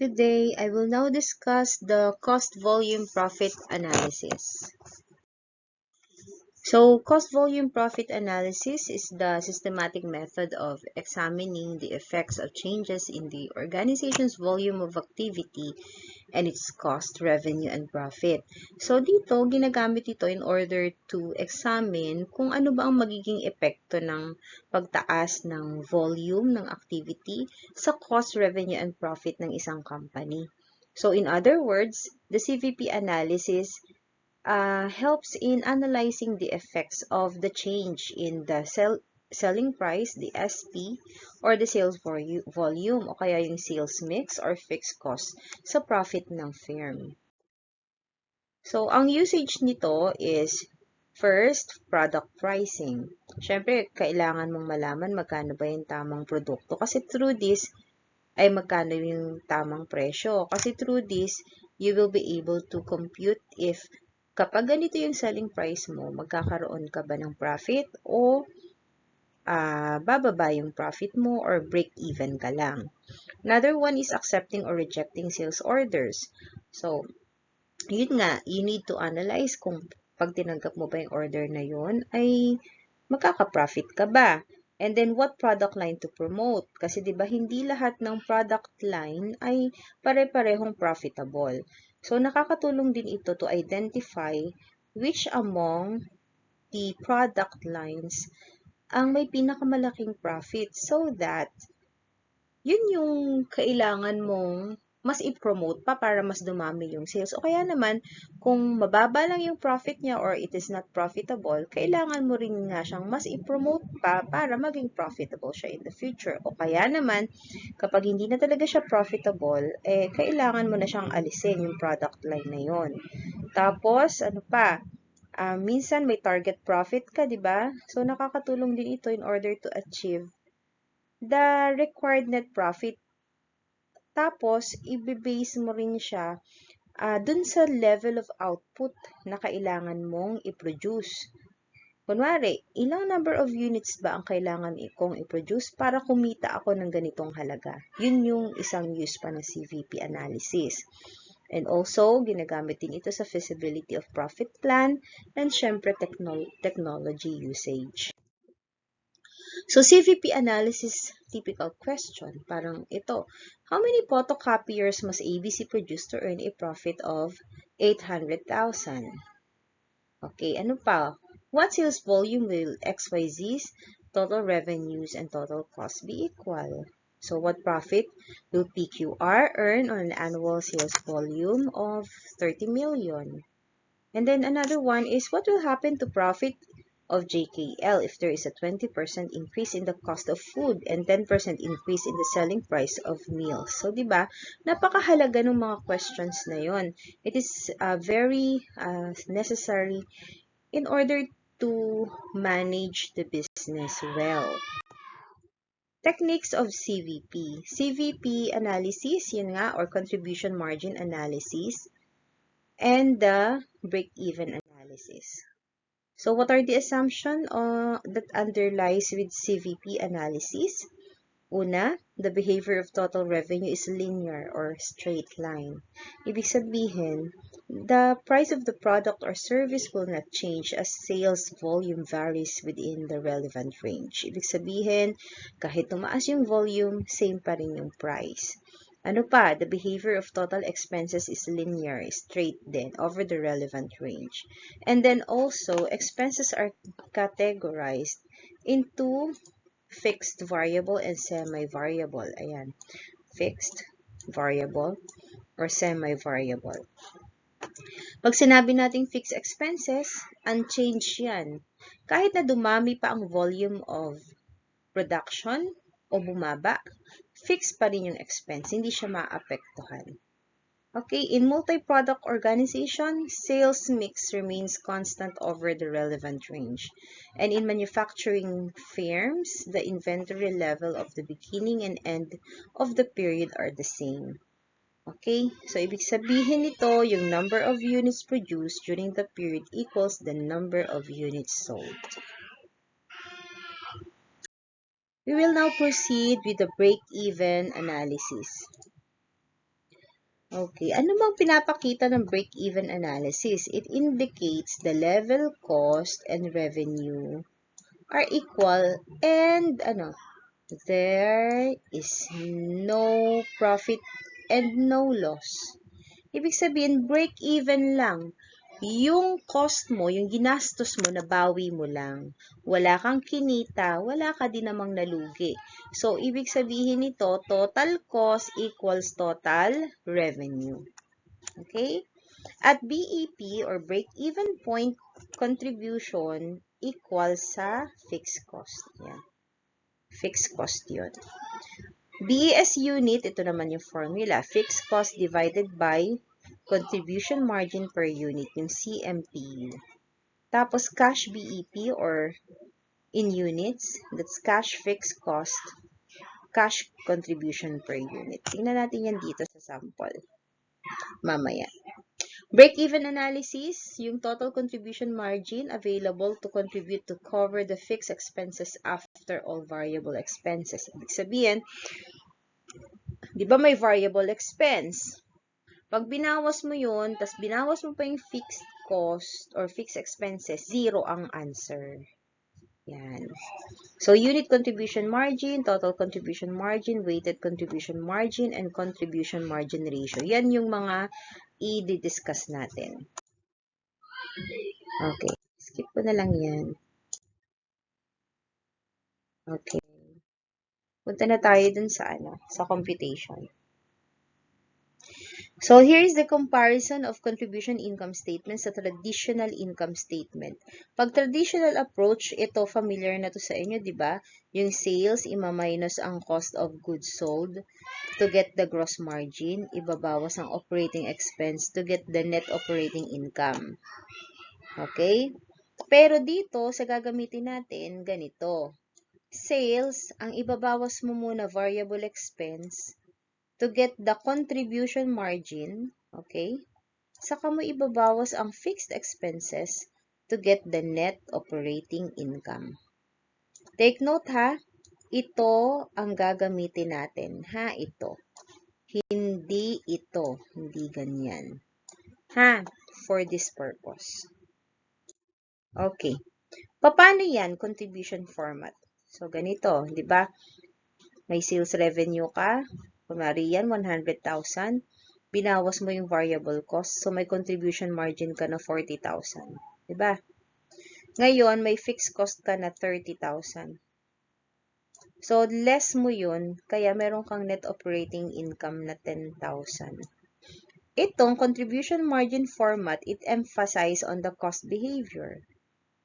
Today, I will now discuss the cost volume profit analysis. So, cost volume profit analysis is the systematic method of examining the effects of changes in the organization's volume of activity and its cost, revenue, and profit. So, dito, ginagamit ito in order to examine kung ano ba ang magiging epekto ng pagtaas ng volume ng activity sa cost, revenue, and profit ng isang company. So, in other words, the CVP analysis helps in analyzing the effects of the change in the selling price, the SP, or the sales volume, o kaya yung sales mix or fixed cost sa profit ng firm. So, ang usage nito is first, product pricing. Siyempre, kailangan mong malaman magkano ba yung tamang produkto kasi through this ay magkano yung tamang presyo. Kasi through this, you will be able to compute if kapag ganito yung selling price mo, magkakaroon ka ba ng profit o bababa yung profit mo or break even ka lang. Another one is accepting or rejecting sales orders. So, yun nga, you need to analyze kung pag tinanggap mo ba yung order na yun, ay magkaka-profit ka ba? And then, what product line to promote? Kasi di ba hindi lahat ng product line ay pare-parehong profitable. So, nakakatulong din ito to identify which among the product lines ang may pinakamalaking profit so that yun yung kailangan mong mas i-promote pa para mas dumami yung sales. O kaya naman, kung mababa lang yung profit niya or it is not profitable, kailangan mo rin nga siyang mas i-promote pa para maging profitable siya in the future. O kaya naman, kapag hindi na talaga siya profitable, kailangan mo na siyang alisin yung product line na yon. Tapos, ano pa, minsan may target profit ka, di ba? So, nakakatulong din ito in order to achieve the required net profit. Tapos, i-base mo rin siya dun sa level of output na kailangan mong i-produce. Kunwari, ilang number of units ba ang kailangan kong i-produce para kumita ako ng ganitong halaga? Yun yung isang use pa ng CVP analysis. And also, ginagamit din ito sa feasibility of profit plan and syempre technology usage. So, CVP analysis, typical question, parang ito. How many photocopiers must ABC produce to earn a profit of 800,000? Okay, ano pa? What sales volume will XYZ's total revenues and total cost be equal? So, what profit will PQR earn on an annual sales volume of 30 million? And then another one is what will happen to profit of JKL if there is a 20% increase in the cost of food and 10% increase in the selling price of meals. So, di ba, napakahalaga ng mga questions na yon. It is very necessary in order to manage the business well. Techniques of CVP. CVP analysis, yun nga, or contribution margin analysis, and the break-even analysis. So, what are the assumptions that underlies with CVP analysis? Una, the behavior of total revenue is linear or straight line. Ibig sabihin, the price of the product or service will not change as sales volume varies within the relevant range. Ibig sabihin, kahit tumaas yung volume, same pa rin yung price. Ano pa? The behavior of total expenses is linear, straight then, over the relevant range. And then also, expenses are categorized into fixed variable and semi-variable. Ayan. Fixed, variable, or semi-variable. Pag sinabi nating fixed expenses, unchanged yan. Kahit na dumami pa ang volume of production o bumaba, fixed pa rin yung expense, hindi siya maapektuhan. Okay, in multi-product organization, sales mix remains constant over the relevant range. And in manufacturing firms, the inventory level of the beginning and end of the period are the same. Okay, so ibig sabihin nito, yung number of units produced during the period equals the number of units sold. We will now proceed with the break-even analysis. Okay, ano bang pinapakita ng break-even analysis? It indicates the level cost and revenue are equal and there is no profit and no loss. Ibig sabihin, break-even lang. Yung cost mo, yung ginastos mo, nabawi mo lang. Wala kang kinita, wala ka din namang nalugi. So, ibig sabihin nito, total cost equals total revenue. Okay? At BEP or break-even point contribution equals sa fixed cost. Yan. Fixed cost yun. BES unit, ito naman yung formula. Fixed cost divided by contribution margin per unit, yung CMPU. Tapos cash BEP or in units, that's cash fixed cost, cash contribution per unit. Tingnan natin yan dito sa sample. Mamaya. Break-even analysis, yung total contribution margin available to contribute to cover the fixed expenses after all variable expenses. Ibig sabihin, di ba may variable expense? Pag binawas mo yun, tas binawas mo pa yung fixed cost or fixed expenses, zero ang answer. Yan. So, unit contribution margin, total contribution margin, weighted contribution margin, and contribution margin ratio. Yan yung mga i-discuss natin. Okay. Skip ko na lang yan. Okay. Punta na tayo dun sa sa computation. So, here is the comparison of contribution income statement sa traditional income statement. Pag traditional approach, ito familiar na to sa inyo, di ba? Yung sales, ima-minus ang cost of goods sold to get the gross margin, ibabawas ang operating expense to get the net operating income. Okay? Pero dito, sa gagamitin natin, ganito. Sales, ang ibabawas mo muna variable expense to get the contribution margin, okay? Saka mo ibabawas ang fixed expenses to get the net operating income. Take note ha, ito ang gagamitin natin. Ha, ito. Hindi ito. Hindi ganyan. Ha, for this purpose. Okay. Paano yan? Contribution format. So, ganito, di ba? May sales revenue ka. Kunwari yan, 100,000. Binawas mo yung variable cost. So, may contribution margin ka na 40,000. Diba? Ngayon, may fixed cost ka na 30,000. So, less mo yun. Kaya, meron kang net operating income na 10,000. Itong contribution margin format, it emphasizes on the cost behavior.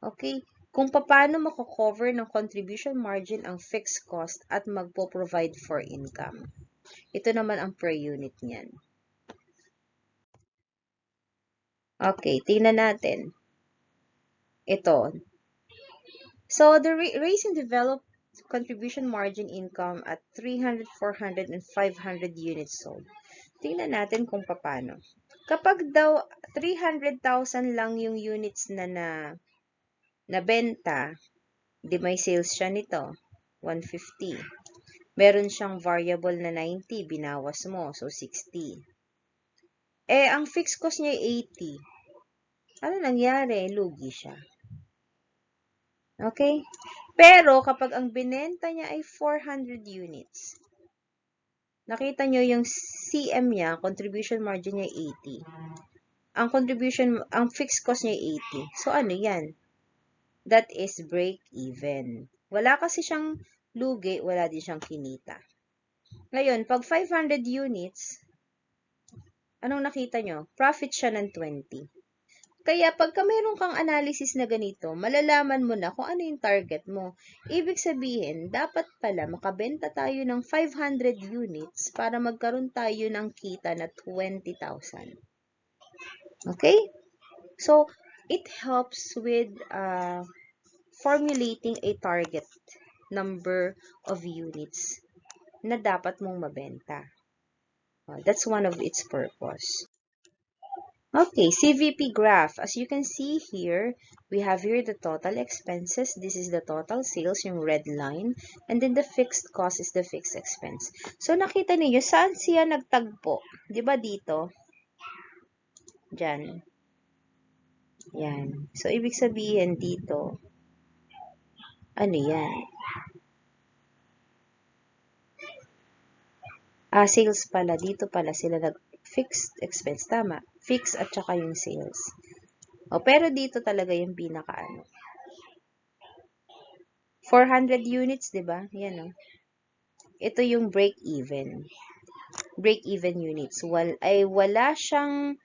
Okay? Kung paano mako-cover ng contribution margin ang fixed cost at magpo-provide for income. Ito naman ang per unit niyan. Okay, tingnan natin. Ito. So, the raise and develop contribution margin income at 300, 400, and 500 units sold. Tingnan natin kung paano. Kapag daw 300,000 lang yung units na nabenta, di may sales siya nito, 150. Meron siyang variable na 90, binawas mo, so 60. Ang fixed cost niya ay 80. Ano nangyari? Lugi siya. Okay? Pero, kapag ang binenta niya ay 400 units, nakita nyo yung CM niya, contribution margin niya 80. Ang fixed cost niya 80. So, ano yan? That is break even. Wala kasi siyang lugi, wala din siyang kinita. Ngayon, pag 500 units, anong nakita nyo? Profit siya ng 20. Kaya pagka mayroon kang analysis na ganito, malalaman mo na kung ano yung target mo. Ibig sabihin, dapat pala makabenta tayo ng 500 units para magkaroon tayo ng kita na 20,000. Okay? So, it helps with formulating a target number of units na dapat mong mabenta. That's one of its purpose. Okay, CVP graph. As you can see here, we have here the total expenses. This is the total sales, yung red line. And then the fixed cost is the fixed expense. So, nakita niyo saan siya nagtagpo? Di ba dito? Diyan. Yan. So, ibig sabihin dito, ano yan? Sales pala. Dito pala sila nag-fixed expense. Tama. Fixed at saka yung sales. Pero dito talaga yung pinaka-ano. 400 units, di ba? Yan, Ito yung break-even. Break-even units. Wala siyang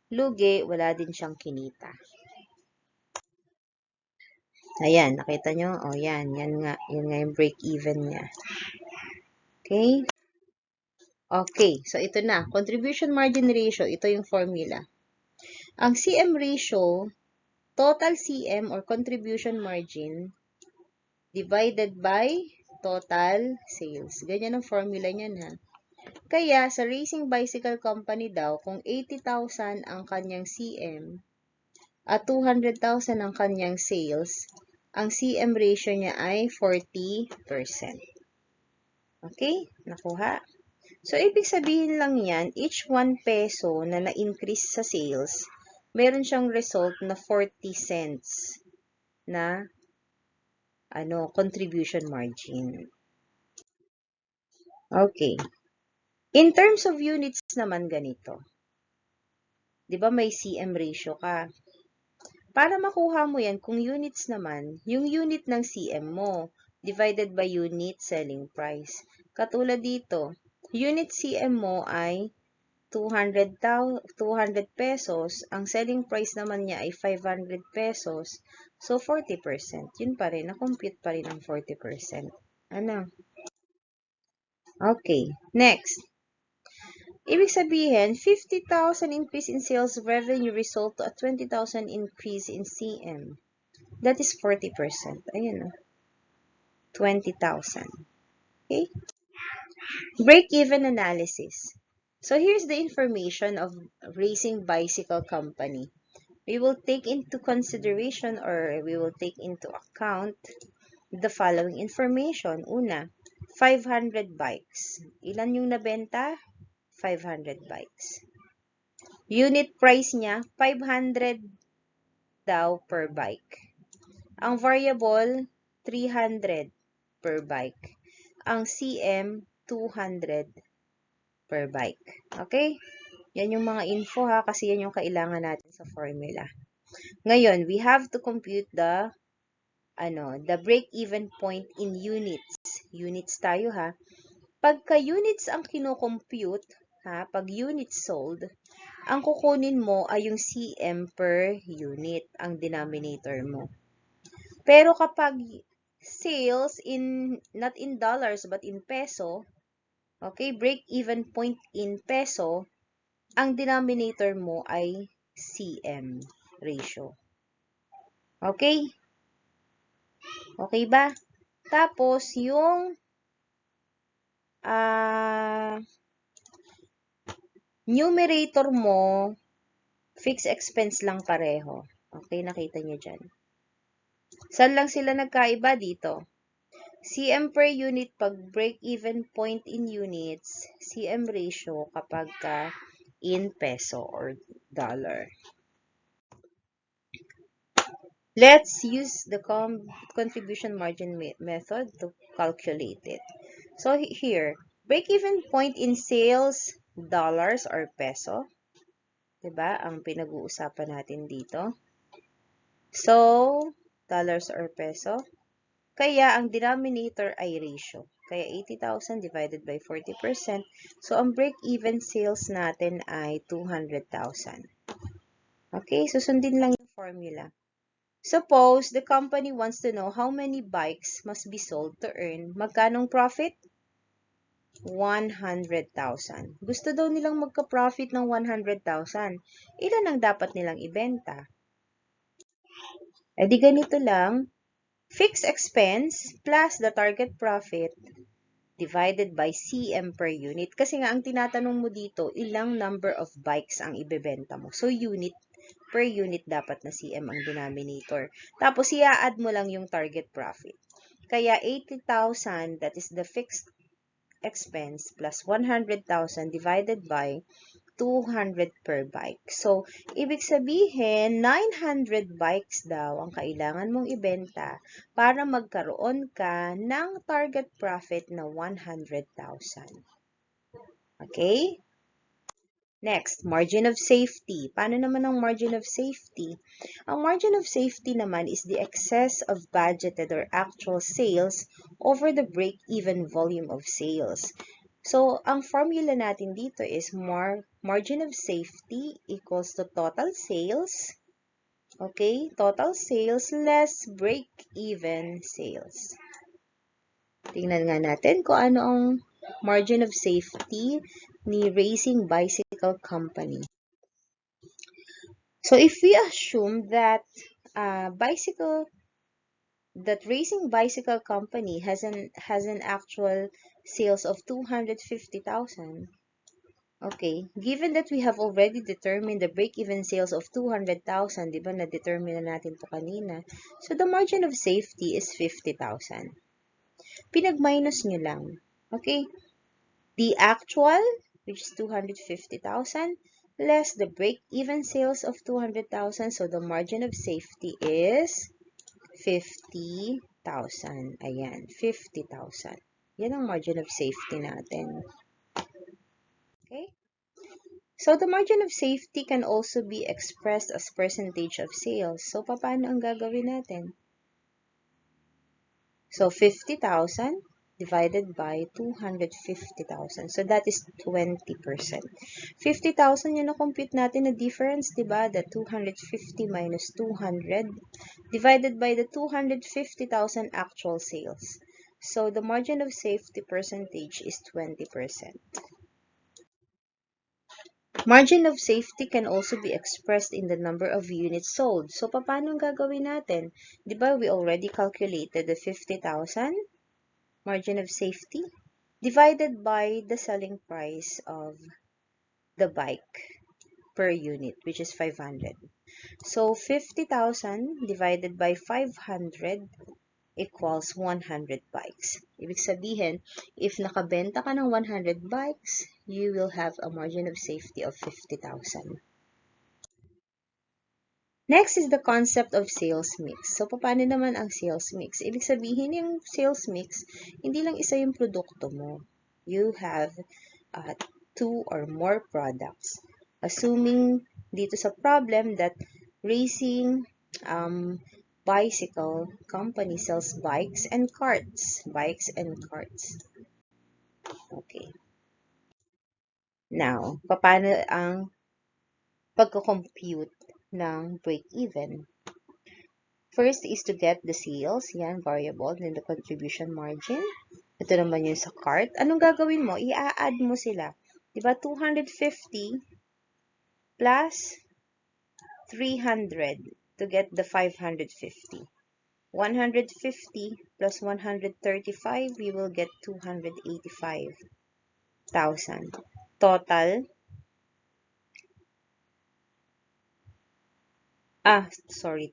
lugi, wala din siyang kinita. Ayan, nakita nyo? Yan. Yan nga yung break-even niya. Okay? Okay, so ito na. Contribution margin ratio, ito yung formula. Ang CM ratio, total CM or contribution margin, divided by total sales. Ganyan ang formula niyan, ha? Kaya, sa racing bicycle company daw, kung 80,000 ang kanyang CM at 200,000 ang kanyang sales, ang CM ratio niya ay 40%. Okay? Nakuha? So, ibig sabihin lang yan, each 1 peso na na-increase sa sales, meron siyang result na 40 cents na contribution margin. Okay. In terms of units naman ganito. 'Di ba may CM ratio ka? Para makuha mo yan, kung units naman, yung unit ng CM mo, divided by unit selling price. Katulad dito, unit CM mo ay 200 pesos, ang selling price naman niya ay 500 pesos, so 40%. Yun pa rin, na-compute pa rin ang 40%. Ano? Okay, next. Ibig sabihin, 50,000 increase in sales revenue result to a 20,000 increase in CM. That is 40%. Ayan, 20,000. Okay? Break-even analysis. So, here's the information of racing bicycle company. We will take into consideration or we will take into account the following information. Una, 500 bikes. Ilan yung nabenta? 500 bikes. Unit price niya, 500 daw per bike. Ang variable, 300 per bike. Ang CM, 200 per bike. Okay? Yan yung mga info, ha, kasi yan yung kailangan natin sa formula. Ngayon, we have to compute the break-even point in units. Units tayo, ha. Pagka units ang kino-compute, pag units sold, ang kukunin mo ay yung CM per unit, ang denominator mo. Pero kapag sales not in dollars but in peso, okay, break-even point in peso, ang denominator mo ay CM ratio. Okay? Okay ba? Tapos, yung numerator mo, fixed expense lang pareho. Okay, nakita nyo dyan. Saan lang sila nagkaiba dito? CM per unit pag break-even point in units, CM ratio kapag in peso or dollar. Let's use the contribution margin method to calculate it. So here, break-even point in sales, dollars or peso. Diba? Ang pinag-uusapan natin dito. So, dollars or peso. Kaya, ang denominator ay ratio. Kaya, 80,000 divided by 40%. So, ang break-even sales natin ay 200,000. Okay? Susundin lang yung formula. Suppose the company wants to know how many bikes must be sold to earn magkanong profit? 100,000. Gusto daw nilang magka-profit ng 100,000. Ilan ang dapat nilang ibenta? Di ganito lang. Fixed expense plus the target profit divided by CM per unit. Kasi nga, ang tinatanong mo dito, ilang number of bikes ang ibebenta mo. So, unit per unit dapat na CM ang denominator. Tapos, i-add mo lang yung target profit. Kaya, 80,000, that is the fixed expense, plus 100,000 divided by 200 per bike. So, ibig sabihin, 900 bikes daw ang kailangan mong ibenta para magkaroon ka ng target profit na 100,000. Okay? Next, margin of safety. Paano naman ang margin of safety? Ang margin of safety naman is the excess of budgeted or actual sales over the break-even volume of sales. So, ang formula natin dito is margin of safety equals to total sales. Okay? Total sales less break-even sales. Tingnan nga natin kung ano ang margin of safety ni Racing Bicycle Company. So, if we assume that Racing Bicycle Company has an actual sales of 250,000. Okay, given that we have already determined the break-even sales of 200,000, di ba, na-determine na natin to kanina. So, the margin of safety is 50,000. Pinag-minus nyo lang. Okay, the actual, which is 250,000, less the break-even sales of 200,000. So, the margin of safety is 50,000. Ayan, 50,000. Yan ang margin of safety natin. Okay? So, the margin of safety can also be expressed as percentage of sales. So, paano ang gagawin natin? So, 50,000 divided by 250,000. So, that is 20%. 50,000 yun na-compute natin na difference, diba? The 250 minus 200 divided by the 250,000 actual sales. So, the margin of safety percentage is 20%. Margin of safety can also be expressed in the number of units sold. So, paano ang gagawin natin? Diba, we already calculated the 50,000 margin of safety divided by the selling price of the bike per unit, which is 500. So, 50,000 divided by 500 equals 100 bikes. Ibig sabihin, if nakabenta ka ng 100 bikes, you will have a margin of safety of 50,000. Next is the concept of sales mix. So, paano naman ang sales mix? Ibig sabihin, yung sales mix, hindi lang isa yung produkto mo. You have 2 or more products. Assuming dito sa problem that racing bicycle company sells bikes and carts. Bikes and carts. Okay. Now, paano ang pagko-compute ng break-even? First is to get the sales, yan, variable, then the contribution margin. Ito naman yung sa cart. Anong gagawin mo? I-add mo sila. Diba, 250 plus 300 to get the 550. 150 plus 135, you will get 285,000. Total,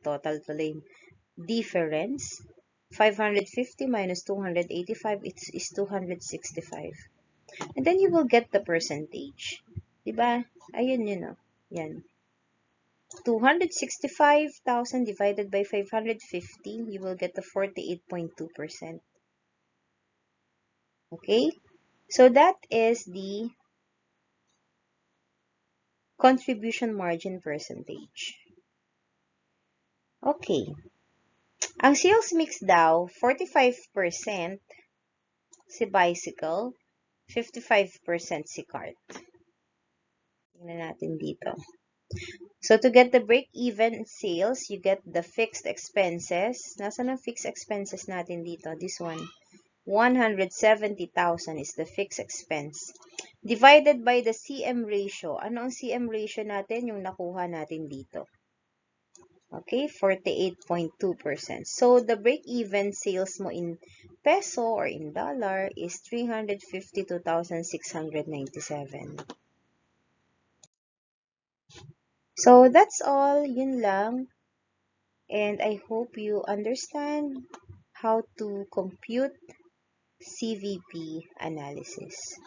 total pala yung difference. 550 minus 285 is 265. And then you will get the percentage. Diba? Ayun yun, oh. Yan. 265,000 divided by 550, you will get the 48.2%. Okay? So that is the contribution margin percentage. Okay. Ang sales mix daw, 45% si bicycle, 55% si cart. Tingnan natin dito. So, to get the break-even sales, you get the fixed expenses. Nasaan ang fixed expenses natin dito? This one. 170,000 is the fixed expense. Divided by the CM ratio. Ano ang CM ratio natin? Yung nakuha natin dito. Okay, 48.2%. So, the break-even sales mo in peso or in dollar is 352,697. So, that's all. Yun lang. And I hope you understand how to compute CVP analysis.